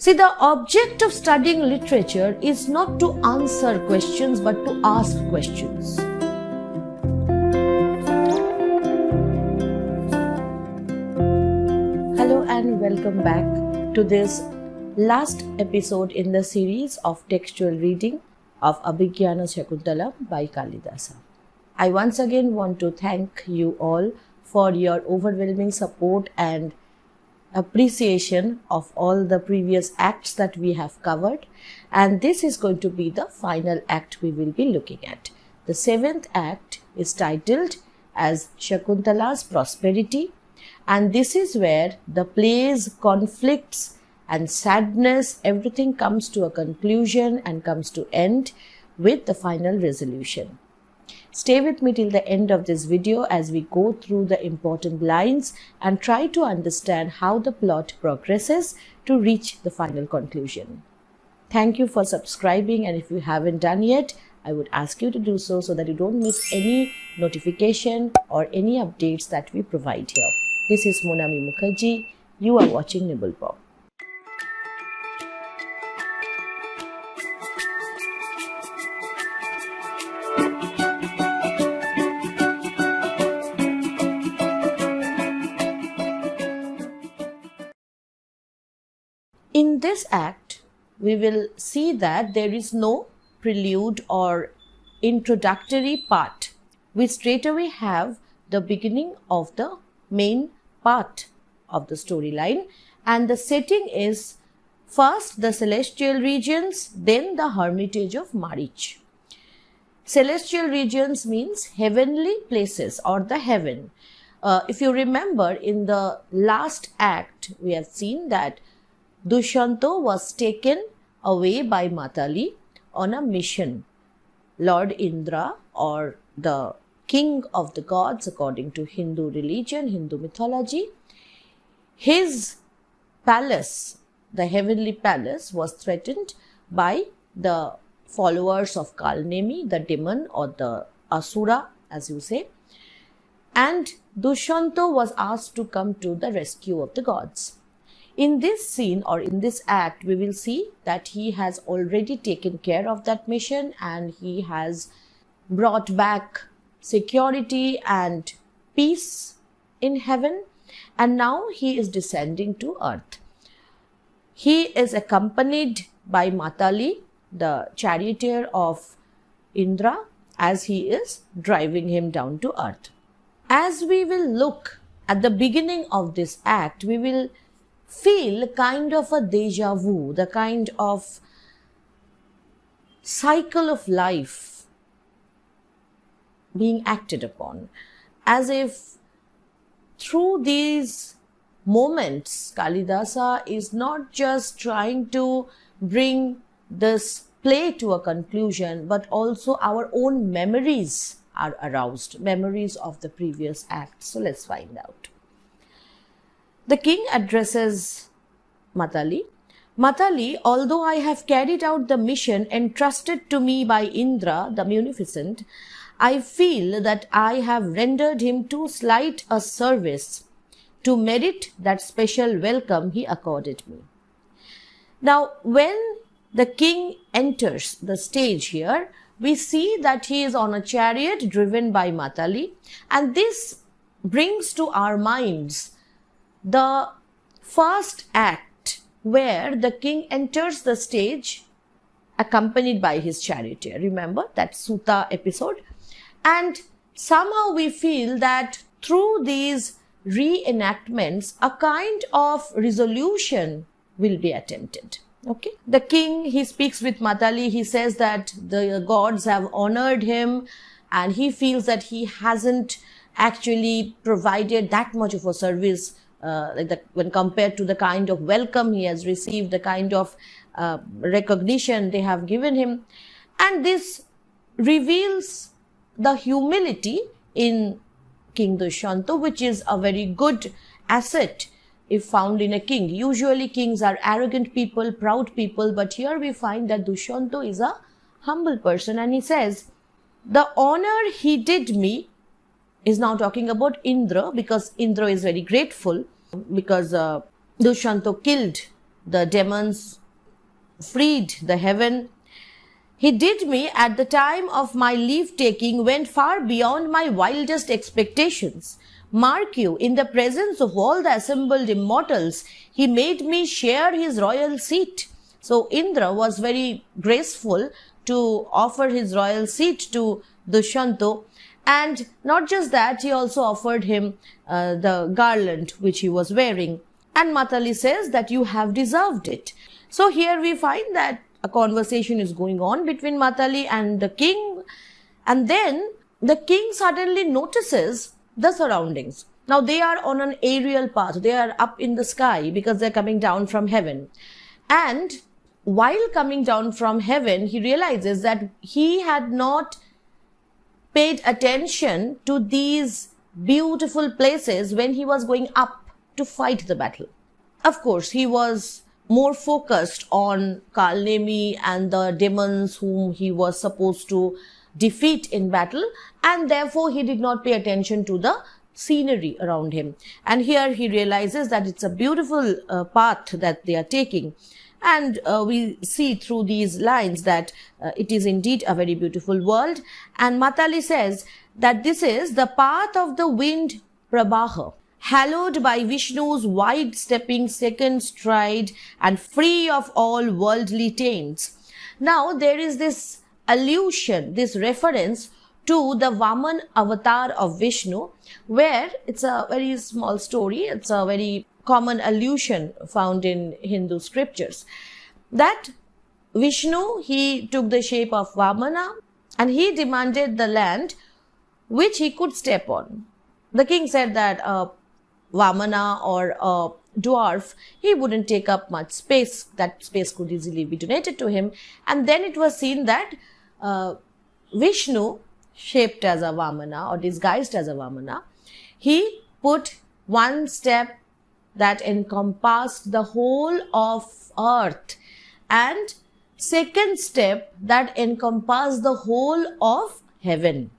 See, the object of studying literature is not to answer questions but to ask questions. Hello and welcome back to this last episode in the series of textual reading of Abhijnanasakuntalam by Kalidasa. I once again want to thank you all for your overwhelming support and appreciation of all the previous acts that we have covered, and this is going to be the final act we will be looking at. The seventh act is titled as Sakuntala's Prosperity, and this is where the play's conflicts and sadness, everything comes to a conclusion and comes to end with the final resolution. Stay with me till the end of this video as we go through the important lines and try to understand how the plot progresses to reach the final conclusion. Thank you for subscribing, and if you haven't done yet, I would ask you to do so that you don't miss any notification or any updates that we provide here. This is Monami Mukherjee. You are watching nibblepop. In this act, we will see that there is no prelude or introductory part. We straightaway have the beginning of the main part of the storyline, and the setting is first the celestial regions, then the hermitage of Marich. Celestial regions means heavenly places or the heaven. If you remember, in the last act, we have seen that Dushyanta was taken away by Matali on a mission. Lord Indra, or the king of the gods according to Hindu religion, Hindu mythology, his palace, the heavenly palace, was threatened by the followers of Kalnemi, the demon or the Asura as you say, and Dushyanta was asked to come to the rescue of the gods. In this scene or in this act, we will see that he has already taken care of that mission and he has brought back security and peace in heaven, and now he is descending to earth. He is accompanied by Matali, the charioteer of Indra, as he is driving him down to earth. As we will look at the beginning of this act, we will feel kind of a deja vu, the kind of cycle of life being acted upon, as if through these moments Kalidasa is not just trying to bring this play to a conclusion, but also our own memories are aroused, memories of the previous act. So let's find out. The king addresses Matali. Matali, although I have carried out the mission entrusted to me by Indra, the Munificent, I feel that I have rendered him too slight a service to merit that special welcome he accorded me. Now, when the king enters the stage here, we see that he is on a chariot driven by Matali, and this brings to our minds the first act where the king enters the stage accompanied by his charioteer. Remember that Suta episode? And somehow we feel that through these reenactments, a kind of resolution will be attempted. Okay. The king, he speaks with Matali. He says that the gods have honored him and he feels that he hasn't actually provided that much of a service when compared to the kind of welcome he has received, the kind of recognition they have given him. And this reveals the humility in King Dushyanta, which is a very good asset if found in a king. Usually kings are arrogant people, proud people, but here we find that Dushyanta is a humble person, and he says, the honor he did me, is now talking about Indra, because Indra is very grateful because Dushyanta killed the demons freed the heaven. He did me at the time of my leave-taking went far beyond my wildest expectations. Mark you, in the presence of all the assembled immortals, he made me share his royal seat. So Indra was very graceful to offer his royal seat to Dushyanta, and not just that, he also offered him the garland which he was wearing. And Matali says that you have deserved it. So here we find that a conversation is going on between Matali and the king, and then the king suddenly notices the surroundings. Now they are on an aerial path, they are up in the sky because they are coming down from heaven. And while coming down from heaven, he realizes that he had not paid attention to these beautiful places when he was going up to fight the battle. Of course, he was more focused on Kalnemi and the demons whom he was supposed to defeat in battle, and therefore he did not pay attention to the scenery around him. And here he realizes that it's a beautiful path that they are taking. And we see through these lines that it is indeed a very beautiful world. And Matali says that this is the path of the wind Prabaha, hallowed by Vishnu's wide-stepping second stride and free of all worldly taints. Now there is this allusion, this reference to the Vaman avatar of Vishnu, where it's a very small story, it's a very common allusion found in Hindu scriptures, that Vishnu, he took the shape of Vamana and he demanded the land which he could step on. The king said that Vamana or a dwarf, he wouldn't take up much space, that space could easily be donated to him. And then it was seen that Vishnu, shaped as a Vamana or disguised as a Vamana, he put one step that encompassed the whole of earth, and second step that encompassed the whole of heaven.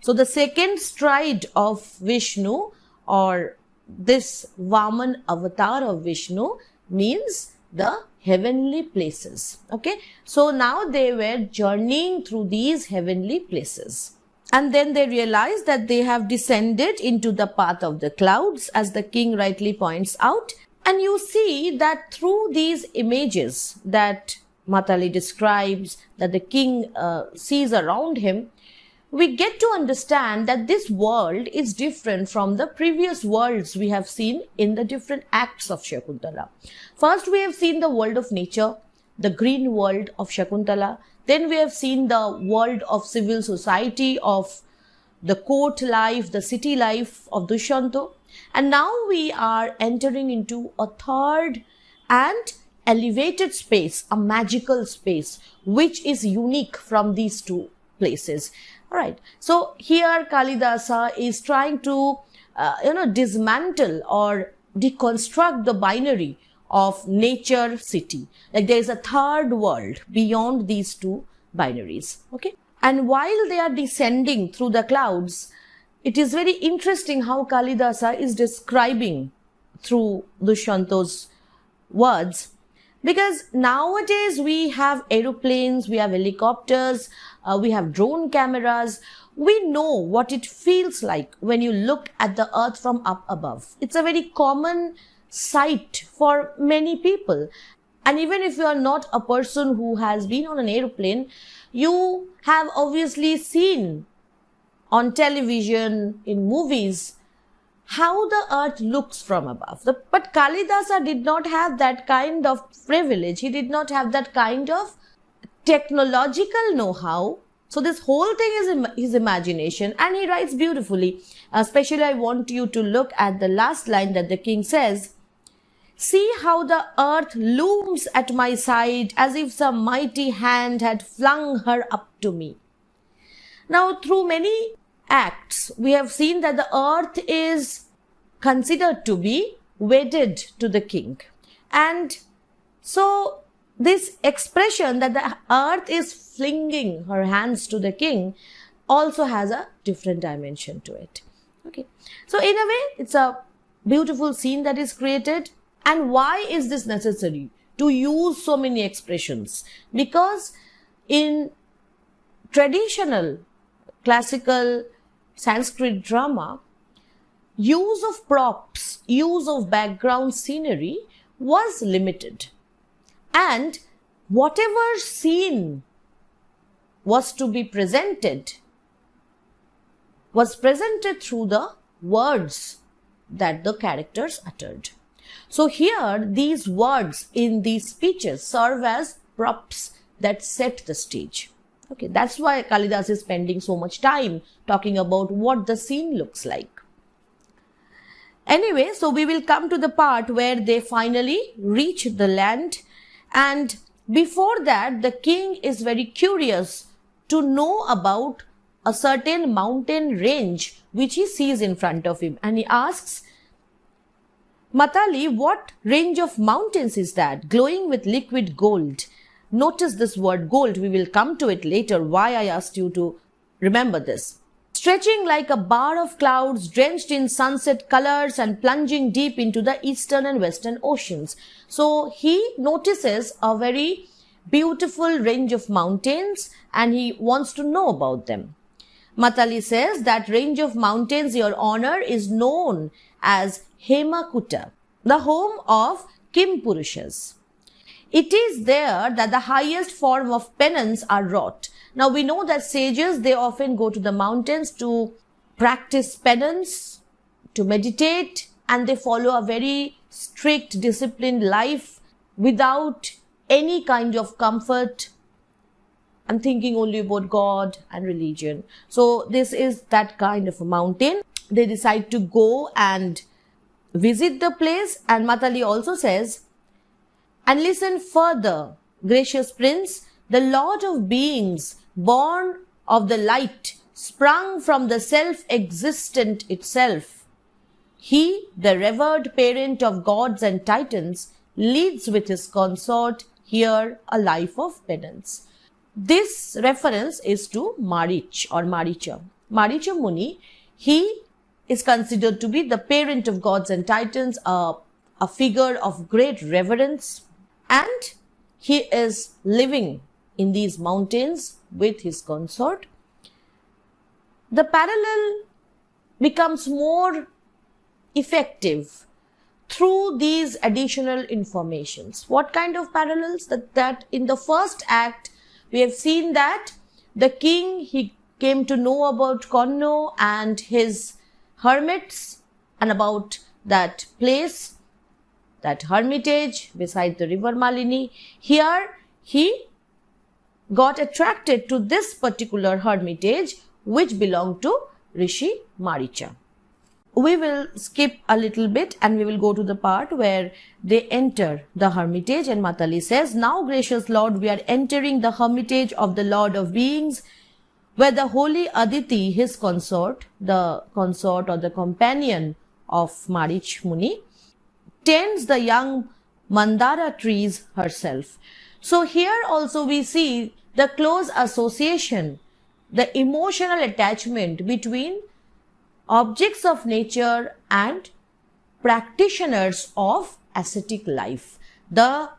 So the second stride of Vishnu, or this Vaman avatar of Vishnu, means the heavenly places. Okay, so now they were journeying through these heavenly places. And then they realized that they have descended into the path of the clouds, as the king rightly points out. And you see that through these images that Matali describes, that the king sees around him, we get to understand that this world is different from the previous worlds we have seen in the different acts of Sakuntala. First, we have seen the world of nature, the green world of Sakuntala. Then we have seen the world of civil society, of the court life, the city life of Dushyanta. And now we are entering into a third and elevated space, a magical space, which is unique from these two places. All right. So here Kalidasa is trying to, dismantle or deconstruct the binary of nature, city. Like there is a third world beyond these two binaries. Okay. And while they are descending through the clouds, it is very interesting how Kalidasa is describing through Dushyanta's words, because nowadays we have aeroplanes, we have helicopters, we have drone cameras. We know what it feels like when you look at the earth from up above. It's a very common sight for many people. And even if you are not a person who has been on an aeroplane, you have obviously seen on television, in movies, how the earth looks from above. But Kalidasa did not have that kind of privilege. He did not have that kind of technological know-how. So this whole thing is his imagination, and he writes beautifully. Especially I want you to look at the last line that the king says, "See how the earth looms at my side as if some mighty hand had flung her up to me." Now, through many acts, we have seen that the earth is considered to be wedded to the king. And so this expression that the earth is flinging her hands to the king also has a different dimension to it. Okay. So in a way, it's a beautiful scene that is created. And why is this necessary to use so many expressions? Because in traditional classical Sanskrit drama, use of props, use of background scenery was limited. And whatever scene was to be presented was presented through the words that the characters uttered. So here, these words in these speeches serve as props that set the stage. Okay, that's why Kalidas is spending so much time talking about what the scene looks like. Anyway, so we will come to the part where they finally reach the land, and before that, the king is very curious to know about a certain mountain range which he sees in front of him, and he asks, Matali, what range of mountains is that, glowing with liquid gold? Notice this word gold. We will come to it later, why I asked you to remember this. Stretching like a bar of clouds, drenched in sunset colors and plunging deep into the eastern and western oceans. So he notices a very beautiful range of mountains and he wants to know about them. Matali says that range of mountains, Your Honor, is known as Hemakutta, the home of Kimpurushas. It is there that the highest form of penance are wrought. Now we know that sages, they often go to the mountains to practice penance, to meditate, and they follow a very strict, disciplined life without any kind of comfort. I'm thinking only about God and religion. So this is that kind of a mountain. They decide to go and visit the place, and Matali also says, and listen further, gracious prince, the Lord of beings, born of the light, sprung from the self-existent itself. He, the revered parent of gods and titans, leads with his consort here a life of penance. This reference is to Marich or Maricha. Maricha Muni, he is considered to be the parent of gods and titans, a figure of great reverence, and he is living in these mountains with his consort. The parallel becomes more effective through these additional informations. What kind of parallels? That in the first act, we have seen that the king, he came to know about Konno and his hermits and about that place, that hermitage beside the river Malini. Here, he got attracted to this particular hermitage which belonged to Rishi Maricha. We will skip a little bit and we will go to the part where they enter the hermitage, and Matali says, now gracious Lord, we are entering the hermitage of the Lord of beings, where the holy Aditi, his consort, the consort or the companion of Marich Muni, tends the young Mandara trees herself. So here also we see the close association, the emotional attachment between objects of nature and practitioners of ascetic life. The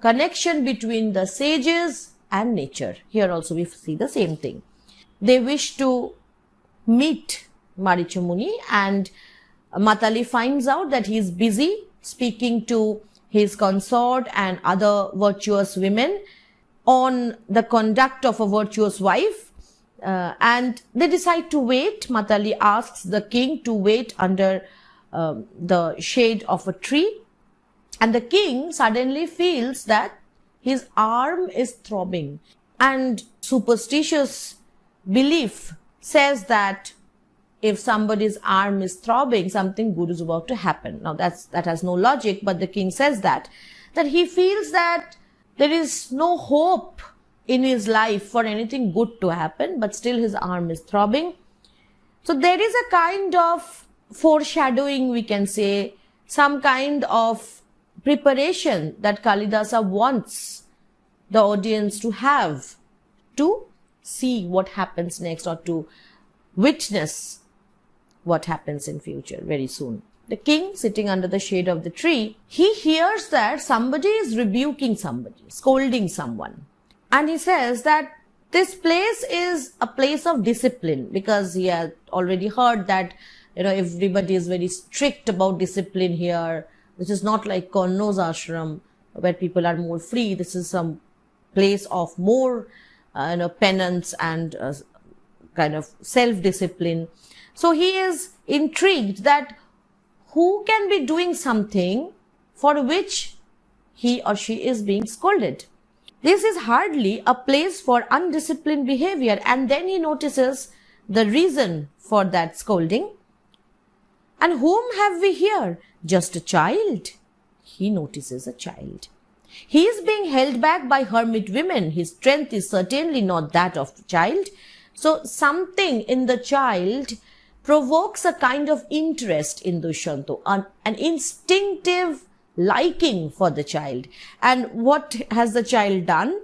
connection between the sages and nature. Here also we see the same thing. They wish to meet Maricha Muni, and Matali finds out that he is busy speaking to his consort and other virtuous women on the conduct of a virtuous wife. And they decide to wait. Matali asks the king to wait under the shade of a tree, and the king suddenly feels that his arm is throbbing, and superstitious belief says that if somebody's arm is throbbing, something good is about to happen. Now that has no logic, but the king says that he feels that there is no hope in his life for anything good to happen, but still his arm is throbbing. So there is a kind of foreshadowing, we can say, some kind of preparation that Kalidasa wants the audience to have to see what happens next or to witness what happens in future very soon. the king sitting under the shade of the tree, he hears that somebody is rebuking somebody, scolding someone. And he says that this place is a place of discipline, because he had already heard that, everybody is very strict about discipline here. This is not like Karno's ashram where people are more free. This is some place of more, penance and kind of self-discipline. So he is intrigued that who can be doing something for which he or she is being scolded. This is hardly a place for undisciplined behavior. And then he notices the reason for that scolding. And whom have we here? Just a child. He notices a child. He is being held back by hermit women. His strength is certainly not that of the child. So something in the child provokes a kind of interest in Dushyanta, an instinctive liking for the child. And what has the child done?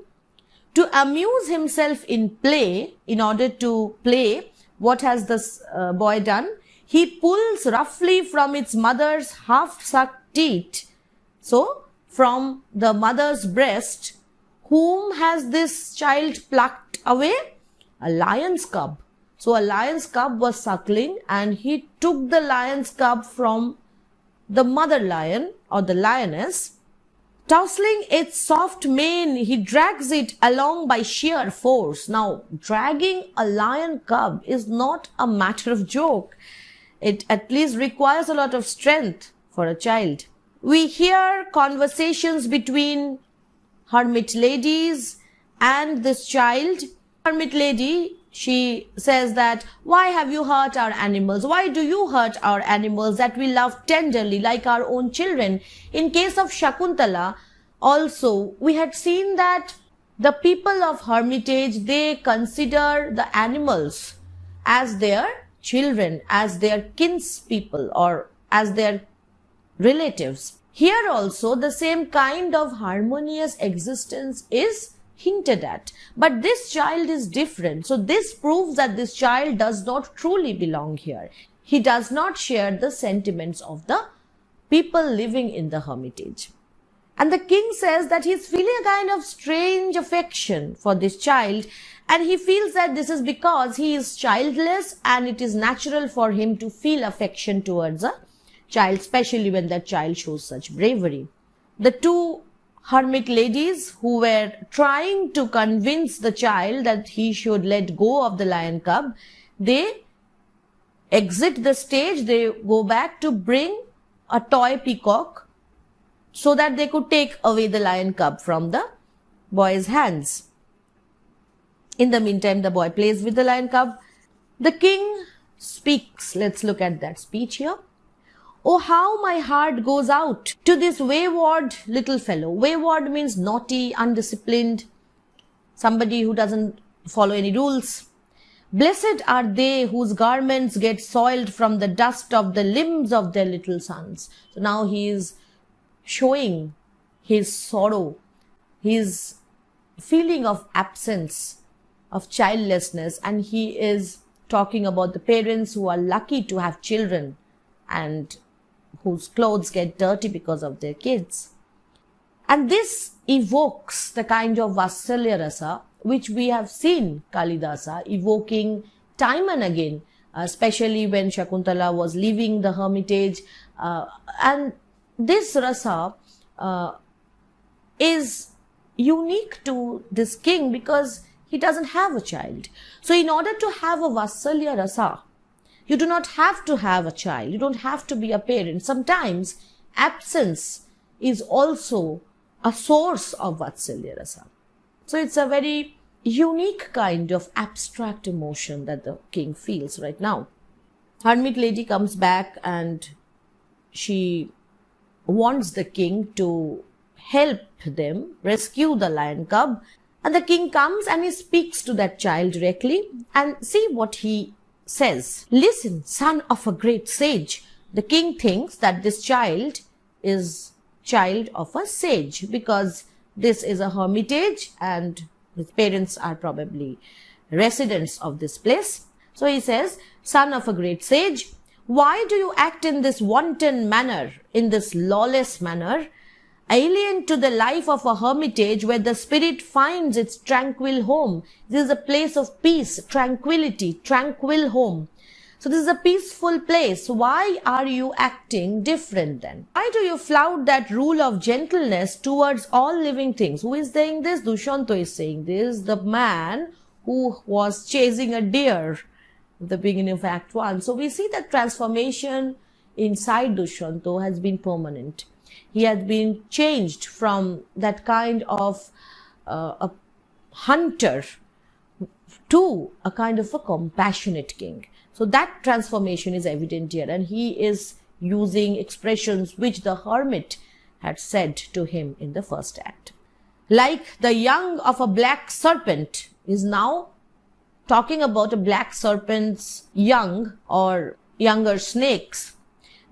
To amuse himself in play, in order to play, what has this boy done? He pulls roughly from its mother's half-sucked teat. So, from the mother's breast, whom has this child plucked away? A lion's cub. So, a lion's cub was suckling, and he took the lion's cub from the mother lion or the lioness. Tousling its soft mane, he drags it along by sheer force. Now, dragging a lion cub is not a matter of joke. It at least requires a lot of strength for a child. We hear conversations between hermit ladies and this child. Hermit lady, she says that, why have you hurt our animals? Why do you hurt our animals that we love tenderly like our own children? In case of Sakuntala, also, we had seen that the people of hermitage, they consider the animals as their children, as their kinspeople or as their relatives. Here also, the same kind of harmonious existence is hinted at. But this child is different. So this proves that this child does not truly belong here. He does not share the sentiments of the people living in the hermitage. And the king says that he's feeling a kind of strange affection for this child, and he feels that this is because he is childless and it is natural for him to feel affection towards a child, especially when that child shows such bravery. The two hermit ladies who were trying to convince the child that he should let go of the lion cub, they exit the stage, they go back to bring a toy peacock so that they could take away the lion cub from the boy's hands. In the meantime, the boy plays with the lion cub. The king speaks. Let's look at that speech here. Oh, how my heart goes out to this wayward little fellow. Wayward means naughty, undisciplined, somebody who doesn't follow any rules. Blessed are they whose garments get soiled from the dust of the limbs of their little sons. So now he is showing his sorrow, his feeling of absence, of childlessness, and he is talking about the parents who are lucky to have children and whose clothes get dirty because of their kids. And this evokes the kind of Vatsalya rasa which we have seen Kalidasa evoking time and again, especially when Sakuntala was leaving the hermitage. And this rasa is unique to this king because he doesn't have a child. So in order to have a Vatsalya rasa, you do not have to have a child. You don't have to be a parent. Sometimes absence is also a source of Vatsalya rasa. So it's a very unique kind of abstract emotion that the king feels right now. Hermit lady comes back and she wants the king to help them rescue the lion cub. And the king comes and he speaks to that child directly, and see what he says. Listen, son of a great sage. The king thinks that this child is child of a sage because this is a hermitage and his parents are probably residents of this place. So he says, son of a great sage, Why do you act in this wanton manner, in this lawless manner, alien to the life of a hermitage where the spirit finds its tranquil home? This is a place of peace, tranquility, tranquil home. So this is a peaceful place. Why are you acting different then? Why do you flout that rule of gentleness towards all living things? Who is saying this? Dushyanta is saying this. The man who was chasing a deer at the beginning of Act 1. So we see that transformation inside Dushyanta has been permanent. He has been changed from that kind of a hunter to a kind of a compassionate king. So that transformation is evident here, and he is using expressions which the hermit had said to him in the first act. Like the young of a black serpent is now talking about a black serpent's young or younger snakes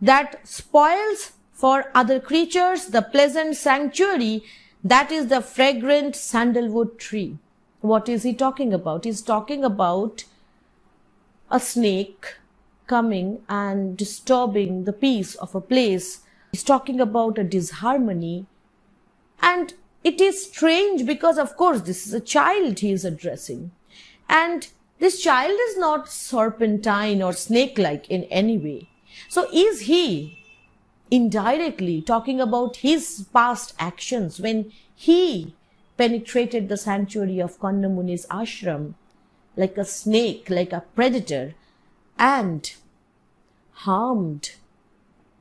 that spoils for other creatures the pleasant sanctuary that is the fragrant sandalwood tree. What is he talking about? He's talking about a snake coming and disturbing the peace of a place. He's talking about a disharmony. And it is strange because, of course, this is a child he is addressing. And this child is not serpentine or snake-like in any way. So is he indirectly talking about his past actions when he penetrated the sanctuary of Kandamuni's ashram like a snake, like a predator, and harmed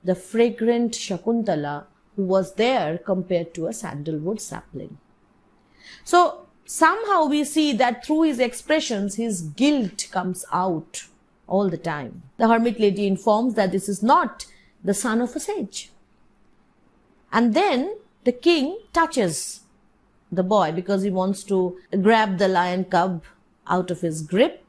the fragrant Sakuntala who was there compared to a sandalwood sapling? So somehow we see that through his expressions, his guilt comes out all the time. The hermit lady informs that this is not the son of a sage. And then the king touches the boy because he wants to grab the lion cub out of his grip.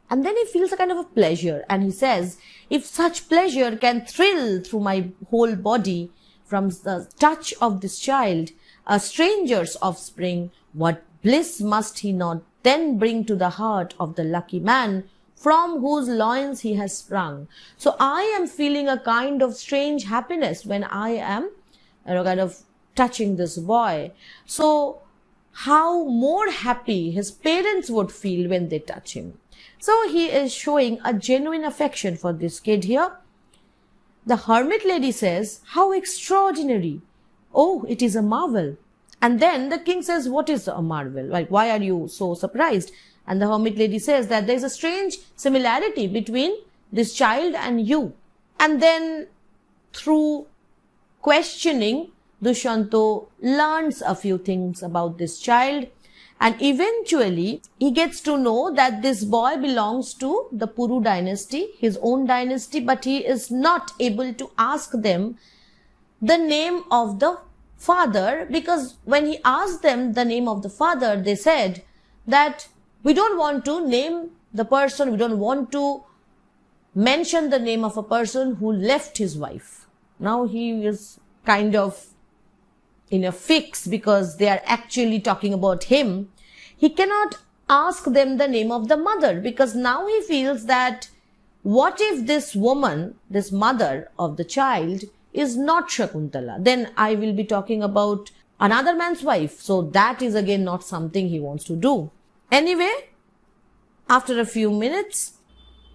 And then he feels a kind of a pleasure. And he says, if such pleasure can thrill through my whole body from the touch of this child, a stranger's offspring, what bliss must he not then bring to the heart of the lucky man from whose loins he has sprung? So I am feeling a kind of strange happiness when I am kind of touching this boy. So how more happy his parents would feel when they touch him. So he is showing a genuine affection for this kid here. The hermit lady says, how extraordinary. Oh, it is a marvel. And then the king says, what is a marvel? Like, why are you so surprised? And the hermit lady says that there is a strange similarity between this child and you. And then through questioning, Dushyanta learns a few things about this child, and eventually he gets to know that this boy belongs to the Puru dynasty, his own dynasty, but he is not able to ask them the name of the father, because when he asked them the name of the father, they said that we don't want to name the person, we don't want to mention the name of a person who left his wife. Now he is kind of in a fix because they are actually talking about him. He cannot ask them the name of the mother because now he feels that what if this woman, this mother of the child, is not Sakuntala? Then I will be talking about another man's wife. So that is again not something he wants to do. Anyway, after a few minutes,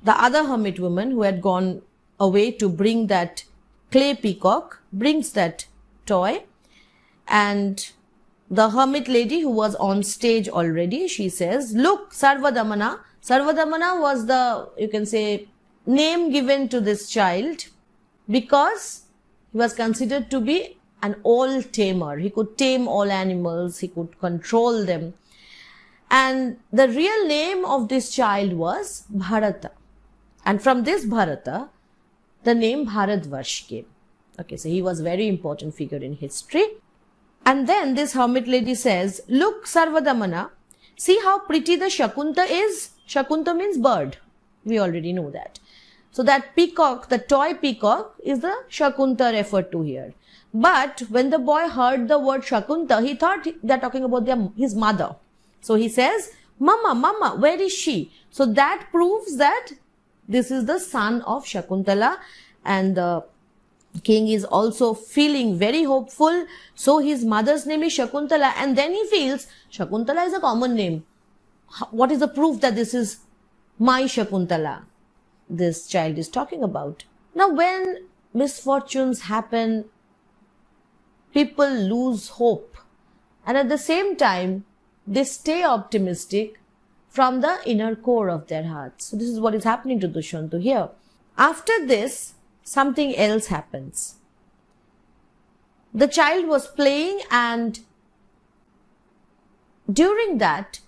the other hermit woman who had gone away to bring that clay peacock brings that toy. And the hermit lady who was on stage already, she says, look, Sarvadamana. Sarvadamana was the, you can say, name given to this child because he was considered to be an all-tamer. He could tame all animals, he could control them. And the real name of this child was Bharata. And from this Bharata, the name Bharatvarsh came. Okay, so he was a very important figure in history. And then this hermit lady says, look, Sarvadamana, see how pretty the Shakunta is. Shakunta means bird. We already know that. So that peacock, the toy peacock, is the Shakunta referred to here. But when the boy heard the word Sakunta, he thought they're talking about his mother. So he says, Mama, Mama, where is she? So that proves that this is the son of Sakuntala, and the king is also feeling very hopeful. So his mother's name is Sakuntala, and then he feels Sakuntala is a common name. What is the proof that this is my Sakuntala this child is talking about? Now, when misfortunes happen, people lose hope, and at the same time, they stay optimistic from the inner core of their hearts. So this is what is happening to Dushyanta here. After this, something else happens. The child was playing, and during that,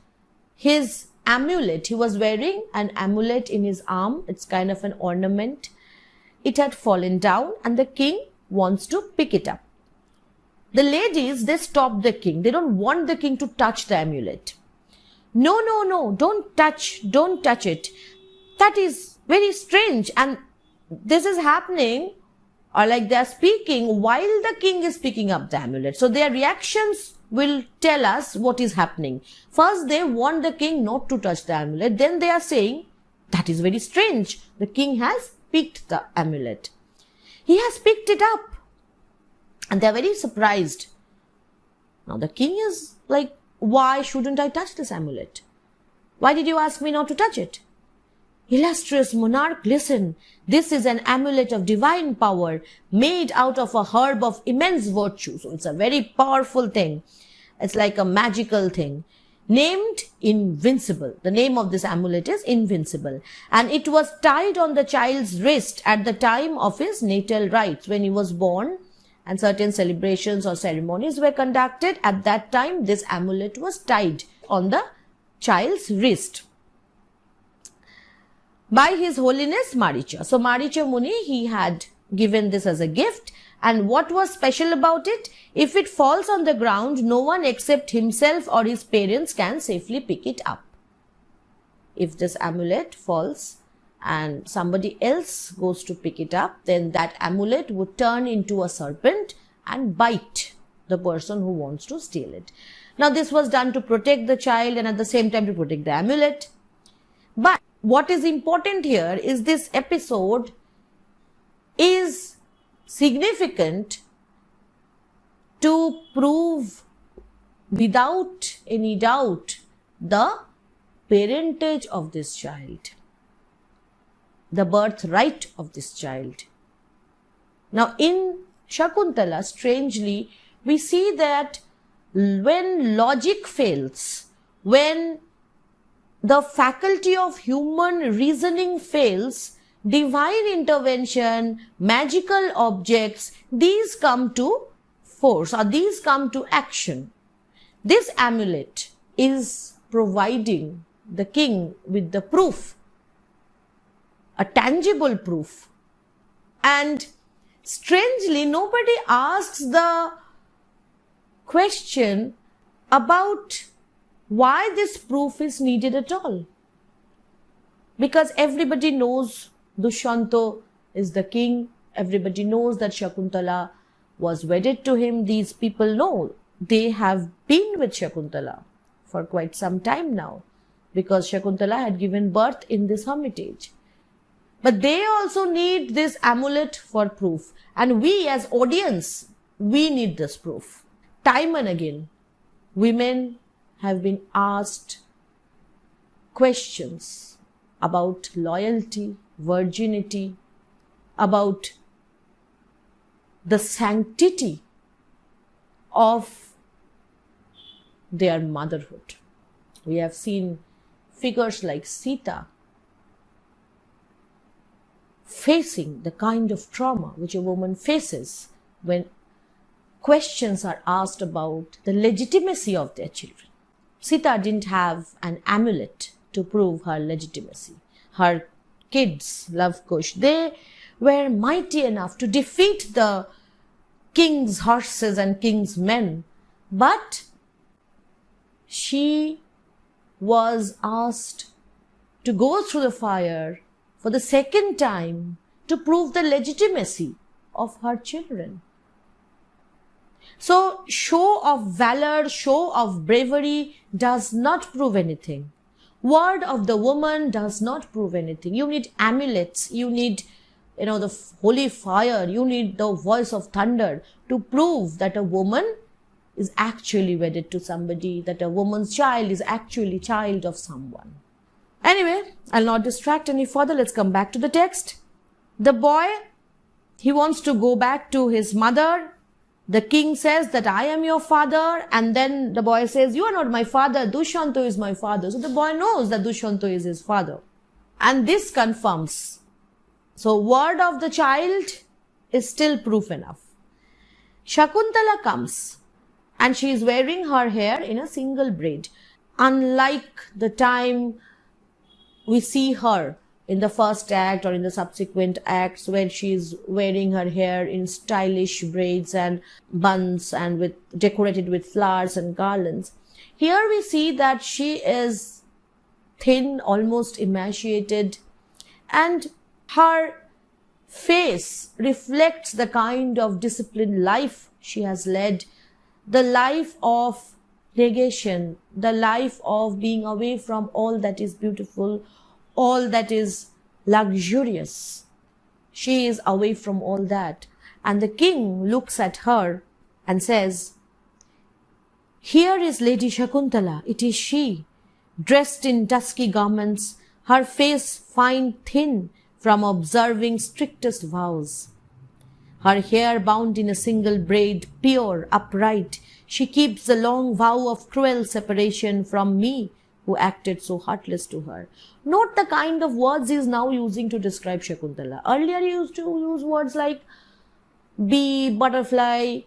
his amulet, he was wearing an amulet in his arm. It's kind of an ornament. It had fallen down, and the king wants to pick it up. The ladies, they stop the king. They don't want the king to touch the amulet. No, no, no, don't touch it. That is very strange. And this is happening, or like they are speaking while the king is picking up the amulet. So their reactions will tell us what is happening. First, they want the king not to touch the amulet. Then they are saying, that is very strange. The king has picked the amulet. He has picked it up. And they are very surprised. Now the king is like, why shouldn't I touch this amulet? Why did you ask me not to touch it? Illustrious monarch, listen. This is an amulet of divine power made out of a herb of immense virtue. So it's a very powerful thing. It's like a magical thing. Named Invincible. The name of this amulet is Invincible. And it was tied on the child's wrist at the time of his natal rites when he was born. And certain celebrations or ceremonies were conducted. At that time, this amulet was tied on the child's wrist by His Holiness Maricha. So Maricha Muni, he had given this as a gift. And what was special about it? If it falls on the ground, no one except himself or his parents can safely pick it up. If this amulet falls and somebody else goes to pick it up, then that amulet would turn into a serpent and bite the person who wants to steal it. Now this was done to protect the child and at the same time to protect the amulet. But what is important here is this episode is significant to prove without any doubt the parentage of this child, the birthright of this child. Now in Sakuntala, strangely, we see that when logic fails, when the faculty of human reasoning fails, divine intervention, magical objects, these come to force or these come to action. This amulet is providing the king with the proof, a tangible proof. And strangely, nobody asks the question about why this proof is needed at all. Because everybody knows Dushyanta is the king. Everybody knows that Sakuntala was wedded to him. These people know. They have been with Sakuntala for quite some time now because Sakuntala had given birth in this hermitage. But they also need this amulet for proof. And we as audience, we need this proof. Time and again, women have been asked questions about loyalty, virginity, about the sanctity of their motherhood. We have seen figures like Sita facing the kind of trauma which a woman faces when questions are asked about the legitimacy of their children. Sita didn't have an amulet to prove her legitimacy. Her kids, Love Kush, they were mighty enough to defeat the king's horses and king's men. But she was asked to go through the fire for the second time to prove the legitimacy of her children. So, show of valor, show of bravery does not prove anything. Word of the woman does not prove anything. You need amulets, you need, the holy fire, you need the voice of thunder to prove that a woman is actually wedded to somebody, that a woman's child is actually child of someone. Anyway, I'll not distract any further. Let's come back to the text. The boy, he wants to go back to his mother. The king says that I am your father, and then the boy says, you are not my father, Dushyanta is my father. So the boy knows that Dushyanta is his father. And this confirms. So word of the child is still proof enough. Sakuntala comes and she is wearing her hair in a single braid. Unlike the time we see her in the first act or in the subsequent acts where she is wearing her hair in stylish braids and buns and decorated with flowers and garlands. Here we see that she is thin, almost emaciated, and her face reflects the kind of disciplined life she has led, the life of negation, the life of being away from all that is beautiful, all that is luxurious. She is away from all that. And the king looks at her and says, here is Lady Sakuntala. It is she, dressed in dusky garments, her face fine thin from observing strictest vows. Her hair bound in a single braid, pure, upright. She keeps the long vow of cruel separation from me, who acted so heartless to her. Note the kind of words he is now using to describe Sakuntala. Earlier he used to use words like bee, butterfly,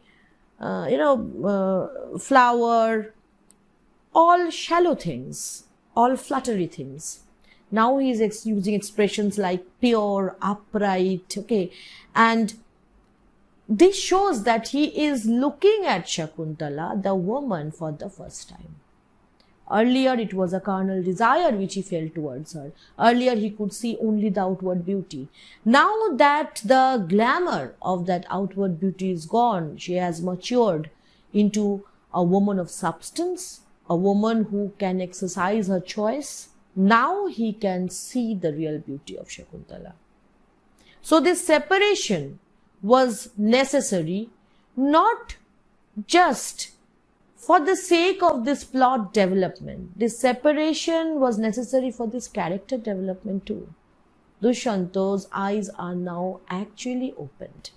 flower, all shallow things, all fluttery things. Now he is using expressions like pure, upright, okay. And this shows that he is looking at Sakuntala, the woman, for the first time. Earlier, it was a carnal desire which he felt towards her. Earlier, he could see only the outward beauty. Now that the glamour of that outward beauty is gone, she has matured into a woman of substance, a woman who can exercise her choice. Now he can see the real beauty of Sakuntala. So this separation was necessary, not just for the sake of this plot development. This separation was necessary for this character development too. Dushyanta's eyes are now actually opened.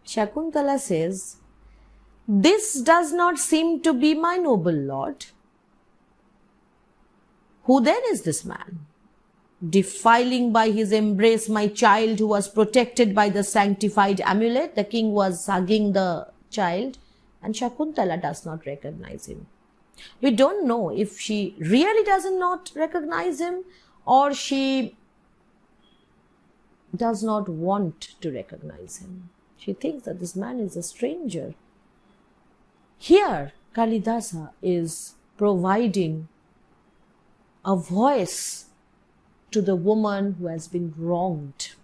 Sakuntala says, this does not seem to be my noble lord. Who then is this man? Defiling by his embrace my child who was protected by the sanctified amulet. The king was hugging the child, and Sakuntala does not recognize him. We don't know if she really does not recognize him or she does not want to recognize him. She thinks that this man is a stranger. Here, Kalidasa is providing a voice to the woman who has been wronged.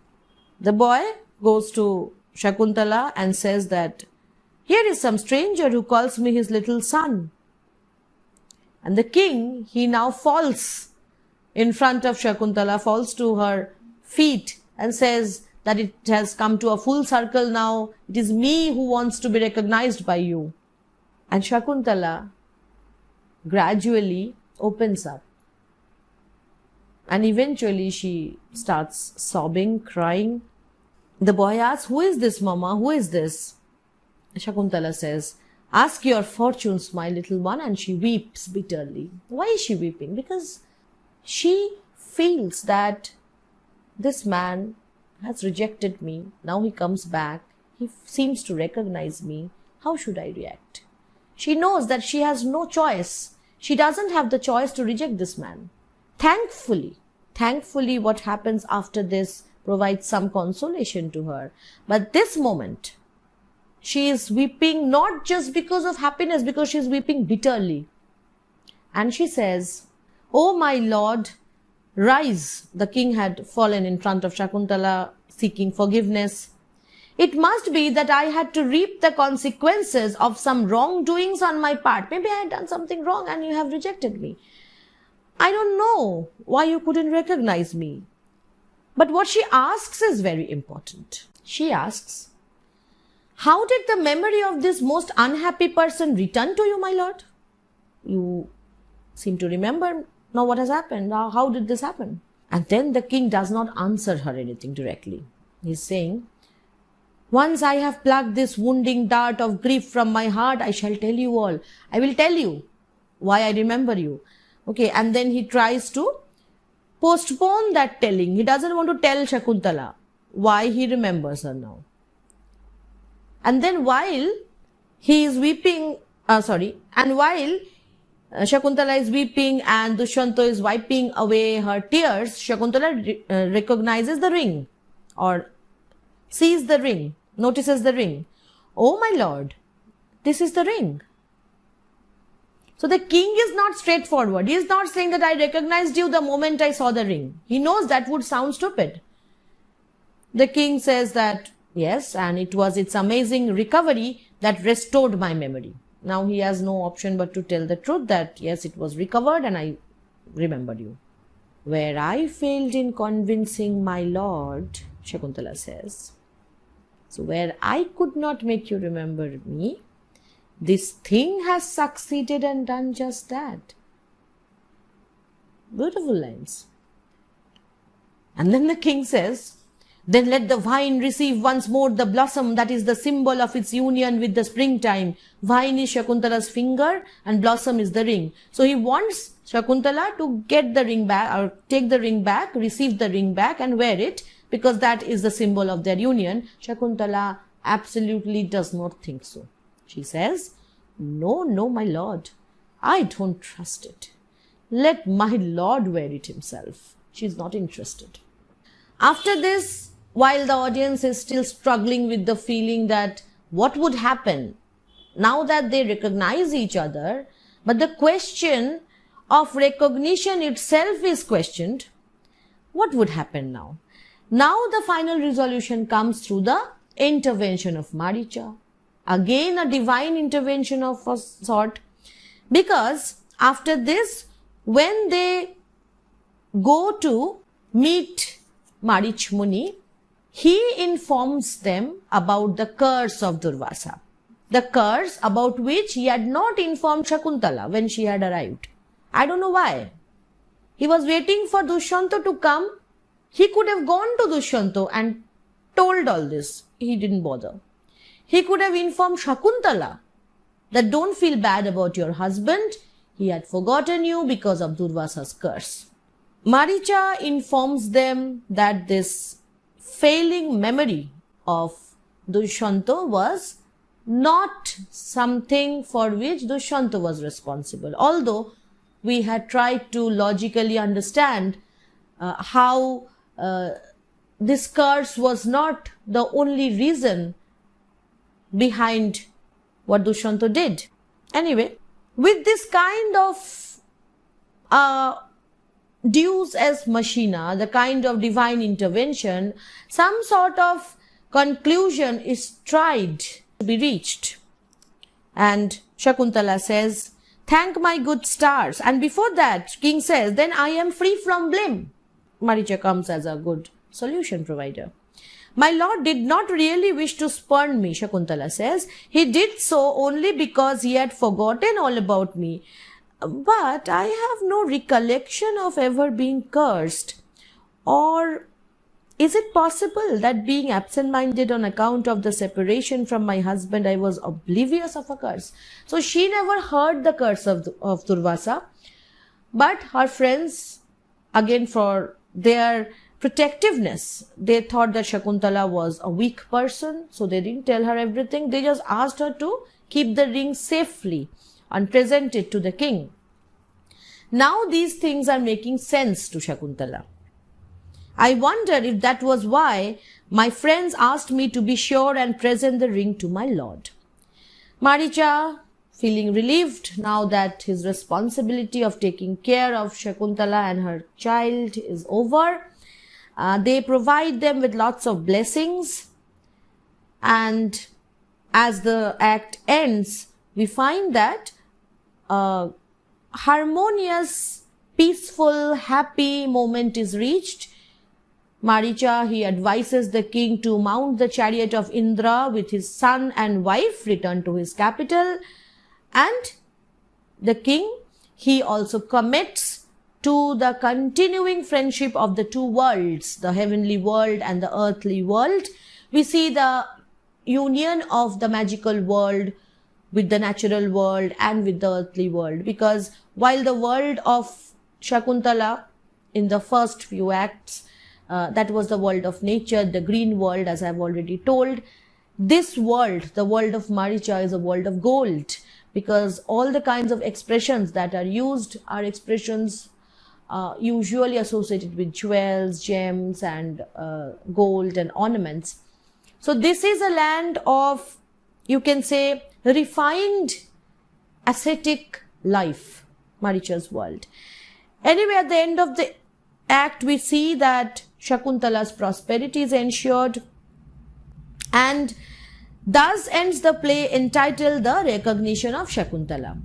The boy goes to Sakuntala and says that here is some stranger who calls me his little son. And the king, he now falls in front of Sakuntala, falls to her feet and says that it has come to a full circle now. It is me who wants to be recognized by you. And Sakuntala gradually opens up. And eventually she starts sobbing, crying. The boy asks, who is this, Mama? Who is this? Sakuntala says, ask your fortunes, my little one. And she weeps bitterly. Why is she weeping? Because she feels that this man has rejected me. Now he comes back. He seems to recognize me. How should I react? She knows that she has no choice. She doesn't have the choice to reject this man. Thankfully, what happens after this provides some consolation to her. But this moment, she is weeping not just because of happiness, because she is weeping bitterly. And she says, oh my lord, rise. The king had fallen in front of Sakuntala seeking forgiveness. It must be that I had to reap the consequences of some wrongdoings on my part. Maybe I had done something wrong and you have rejected me. I don't know why you couldn't recognize me. But what she asks is very important. She asks, how did the memory of this most unhappy person return to you, my lord? You seem to remember now what has happened. Now, how did this happen? And then the king does not answer her anything directly. He's saying, once I have plucked this wounding dart of grief from my heart, I shall tell you all. I will tell you why I remember you. Okay, and then he tries to postpone that telling. He doesn't want to tell Sakuntala why he remembers her now. And then while he is weeping, and while Sakuntala is weeping and Dushyanta is wiping away her tears, Sakuntala recognizes the ring or sees the ring, notices the ring. Oh my lord, this is the ring. So the king is not straightforward. He is not saying that I recognized you the moment I saw the ring. He knows that would sound stupid. The king says that, yes, and it was its amazing recovery that restored my memory. Now he has no option but to tell the truth that, yes, it was recovered and I remembered you. Where I failed in convincing my lord, Sakuntala says, so where I could not make you remember me, this thing has succeeded and done just that. Beautiful lines. And then the king says, then let the vine receive once more the blossom that is the symbol of its union with the springtime. Vine is Sakuntala's finger and blossom is the ring. So he wants Sakuntala to get the ring back or take the ring back, receive the ring back and wear it because that is the symbol of their union. Sakuntala absolutely does not think so. She says, no, my lord, I don't trust it. Let my lord wear it himself. She is not interested. After this, while the audience is still struggling with the feeling that what would happen now that they recognize each other, but the question of recognition itself is questioned, what would happen now? Now the final resolution comes through the intervention of Maricha. Again, a divine intervention of a sort, because after this, when they go to meet Marich Muni, he informs them about the curse of Durvasa, the curse about which he had not informed Sakuntala when she had arrived. I don't know why. He was waiting for Dushyanta to come. He could have gone to Dushyanta and told all this. He didn't bother. He could have informed Sakuntala that don't feel bad about your husband. He had forgotten you because of Durvasa's curse. Maricha informs them that this failing memory of Dushyanta was not something for which Dushyanta was responsible. Although we had tried to logically understand how this curse was not the only reason behind what Dushyanta did. Anyway, with this kind of deus ex machina, the kind of divine intervention, some sort of conclusion is tried to be reached. And Sakuntala says, thank my good stars. And before that, king says, then I am free from blame. Maricha comes as a good solution provider. My lord did not really wish to spurn me, Sakuntala says. He did so only because he had forgotten all about me. But I have no recollection of ever being cursed. Or is it possible that being absent-minded on account of the separation from my husband, I was oblivious of a curse? So she never heard the curse of Durvasa. But her friends, again for their protectiveness, they thought that Sakuntala was a weak person, so they didn't tell her everything. They just asked her to keep the ring safely and present it to the king. Now these things are making sense to Sakuntala. I wonder if that was why my friends asked me to be sure and present the ring to my lord. Maricha, feeling relieved now that his responsibility of taking care of Sakuntala and her child is over, they provide them with lots of blessings, and as the act ends, we find that harmonious peaceful, happy moment is reached. Maricha, he advises the king to mount the chariot of Indra with his son and wife, return to his capital. And the king, he also commits to the continuing friendship of the two worlds, the heavenly world and the earthly world. We see the union of the magical world with the natural world and with the earthly world, because while the world of Sakuntala in the first few acts, that was the world of nature, the green world, as I've already told, this world, the world of Maricha, is a world of gold, because all the kinds of expressions that are used are expressions usually associated with jewels, gems, and gold and ornaments. So this is a land of, you can say, refined ascetic life, Maricha's world. Anyway, at the end of the act, we see that Sakuntala's prosperity is ensured, and thus ends the play entitled The Recognition of Sakuntala.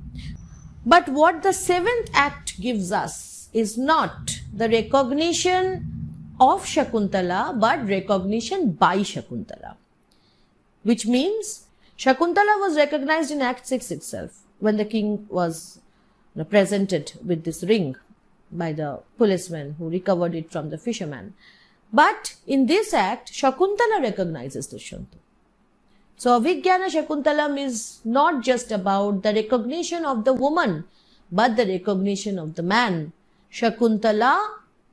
But what the seventh act gives us is not the recognition of Sakuntala, but recognition by Sakuntala, which means Sakuntala was recognized in Act 6 itself, when the king was presented with this ring by the policeman who recovered it from the fisherman. But in this act, Sakuntala recognizes Dushyanta. So Abhijnana Sakuntalam is not just about the recognition of the woman, but the recognition of the man. Sakuntala,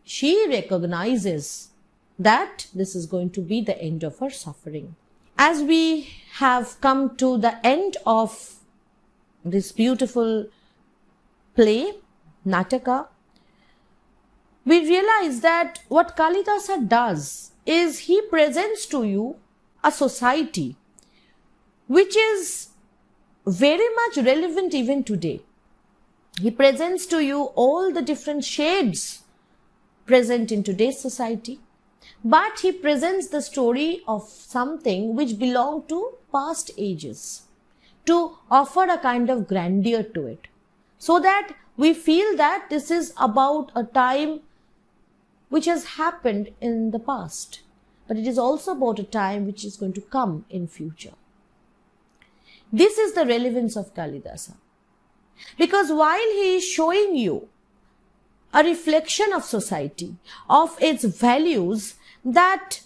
she recognizes that this is going to be the end of her suffering. As we have come to the end of this beautiful play, Nataka, we realize that what Kalidasa does is he presents to you a society which is very much relevant even today. He presents to you all the different shades present in today's society, but he presents the story of something which belonged to past ages, to offer a kind of grandeur to it, so that we feel that this is about a time which has happened in the past, but it is also about a time which is going to come in future. This is the relevance of Kalidasa, because while he is showing you a reflection of society, of its values that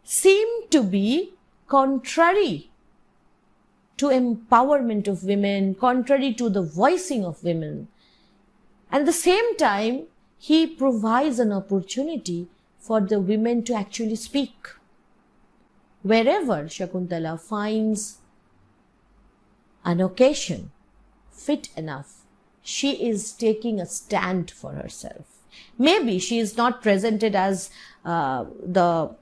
seem to be contrary to empowerment of women, contrary to the voicing of women, and at the same time he provides an opportunity for the women to actually speak. Wherever Sakuntala finds an occasion fit enough, she is taking a stand for herself. Maybe she is not presented as the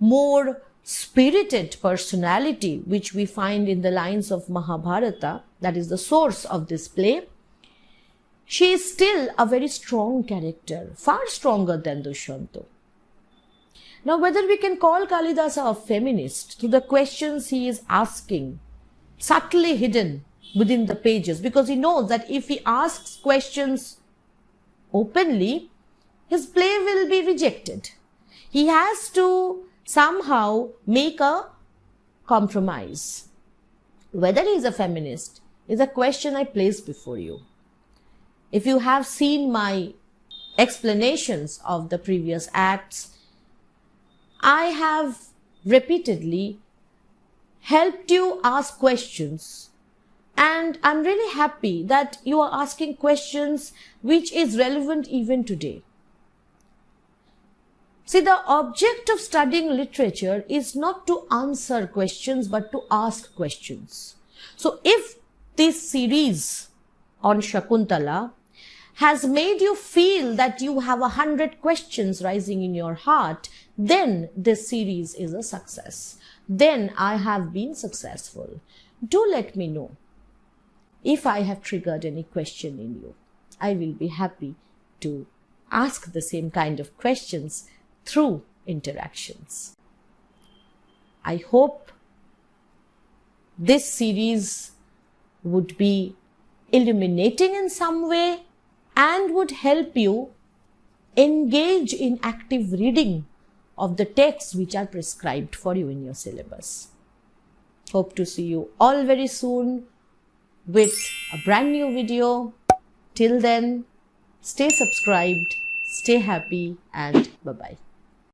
more spirited personality which we find in the lines of Mahabharata, that is the source of this play. She is still a very strong character, far stronger than Dushyanta. Now, whether we can call Kalidasa a feminist through the questions he is asking, subtly hidden within the pages, because he knows that if he asks questions openly, his play will be rejected. He has to somehow make a compromise. Whether he is a feminist is a question I place before you. If you have seen my explanations of the previous acts, I have repeatedly helped you ask questions, and I'm really happy that you are asking questions which is relevant even today. See, the object of studying literature is not to answer questions but to ask questions. So if this series on Sakuntala has made you feel that you have 100 questions rising in your heart, then this series is a success. Then I have been successful. Do let me know if I have triggered any question in you. I will be happy to ask the same kind of questions through interactions. I hope this series would be illuminating in some way and would help you engage in active reading of the texts which are prescribed for you in your syllabus. Hope to see you all very soon with a brand new video. Till then, stay subscribed, stay happy, and bye-bye.